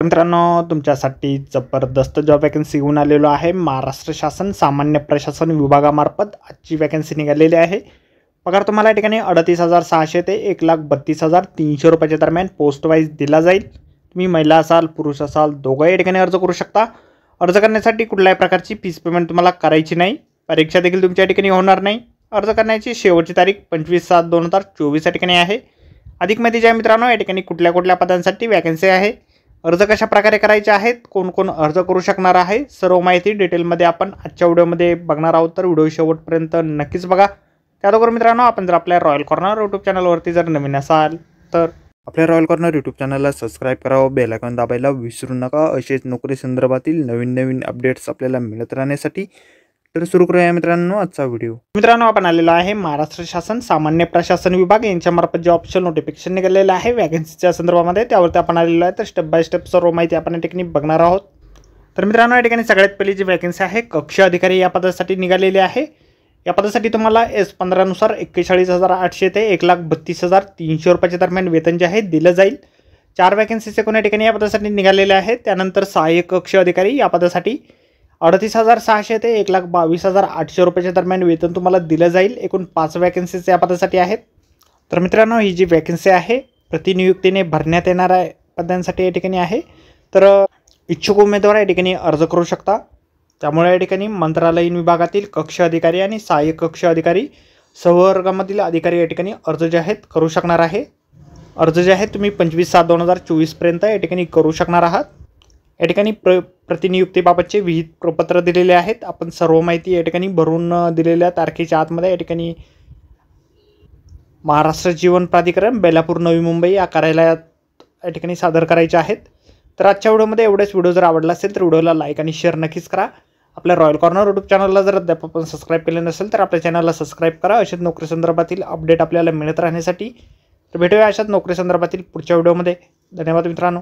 मित्रांनो, तुमच्यासाठी जबरदस्त जॉब वॅकन्सी घेऊन आलेलो आहे। महाराष्ट्र शासन सामान्य प्रशासन विभागामार्फत आजची वॅकन्सी निघालेली आहे। पगार तुम्हाला या ठिकाणी 38,600 ते 1,32,300 रुपयाच्या दरम्यान पोस्ट वाईज दिला जाईल। तुम्ही महिला असाल पुरुष असाल दोघंही या ठिकाणी अर्ज करू शकता। अर्ज करण्यासाठी कुठल्याही प्रकारची फीस पेमेंट तुम्हाला करायची नाही। परीक्षा देखील तुमच्या ठिकाणी होणार नाही। अर्ज करण्याची शेवटची तारीख 25/7/2024 या ठिकाणी आहे। अधिक माहिती जी आहे मित्रांनो, या ठिकाणी कुठल्या पदांसाठी वॅकन्सी आहे, अर्ज कशा प्रकारे करायचे आहेत, कोण कोण अर्ज करू शकणार आहे, सर्व माहिती डिटेलमध्ये आपण आजच्या व्हिडिओमध्ये बघणार आहोत। तर व्हिडिओ शेवटपर्यंत नक्कीच बघा। त्याचबरोबर मित्रांनो, आपण जर आपल्या रॉयल कॉर्नर यूट्यूब चॅनलवरती जर नवीन असाल तर आपल्या रॉयल कॉर्नर यूट्यूब चॅनलला सबस्क्राईब करावं, बेल आयकॉन दाबायला विसरू नका। असेच नोकरी संदर्भातील नवीन अपडेट्स आपल्याला मिळत राहण्यासाठी। तर सुरू करूया मित्रांनो आजचा व्हिडिओ। मित्रांनो, आपण आलेलो आहे महाराष्ट्र शासन सामान्य प्रशासन विभाग यांच्यामार्फत जे ऑफिशियल नोटिफिकेशन निघालेलं आहे वॅकन्सीच्या संदर्भामध्ये, त्यावरती आपण आलेलो आहे। तर स्टेप बाय स्टेप सर्व माहिती आपण या ठिकाणी बघणार आहोत। तर मित्रांनो, या ठिकाणी सगळ्यात पहिली जी वॅकन्सी आहे कक्ष अधिकारी या पदासाठी निघालेली आहे। या पदासाठी तुम्हाला S15 नुसार 41,800 ते 1,32,300 रुपयाच्या दरम्यान वेतन जे आहे दिलं जाईल। 4 वॅकन्सीचे कोण्या ठिकाणी या पदासाठी निघालेले आहेत। त्यानंतर सहाय्यक कक्ष अधिकारी या पदासाठी 38,600 ते 1,22,800 रुपयाच्या दरम्यान वेतन तुम्हाला दिलं जाईल। एकूण 5 वॅकन्सीज या पदासाठी आहेत। तर मित्रांनो, ही जी वॅकन्सी आहे प्रतिनियुक्तीने भरण्यात येणाऱ्या पदांसाठी या ठिकाणी आहे। तर इच्छुक उमेदवार या ठिकाणी अर्ज करू शकता। त्यामुळे या ठिकाणी मंत्रालयीन विभागातील कक्ष अधिकारी आणि सहाय्यक कक्ष अधिकारी संवर्गामधील अधिकारी या ठिकाणी अर्ज जे आहेत करू शकणार आहे। अर्ज जे आहेत तुम्ही 25/7/2024 पर्यंत या ठिकाणी करू शकणार आहात। या ठिकाणी प्रतिनियुक्तीबाबतचे विहित प्रपत्र दिलेले आहेत। आपण सर्व माहिती या ठिकाणी भरून दिलेल्या तारखेच्या आतमध्ये या ठिकाणी महाराष्ट्र जीवन प्राधिकरण बेलापूर नवी मुंबई या कार्यालयात या ठिकाणी सादर करायचे आहेत। तर आजच्या व्हिडिओमध्ये एवढेच। व्हिडिओ जर आवडला असेल तर व्हिडिओला लाईक आणि शेअर नक्कीच करा। आपल्या रॉयल कॉर्नर यूट्यूब चॅनलला जर अद्याप आपण सबस्क्राईब केले नसेल तर आपल्या चॅनलला सबस्क्राईब करा। अशाच नोकरी संदर्भातील अपडेट आपल्याला मिळत राहण्यासाठी। तर भेटूया अशाच नोकरी संदर्भातील पुढच्या व्हिडिओमध्ये। धन्यवाद मित्रांनो।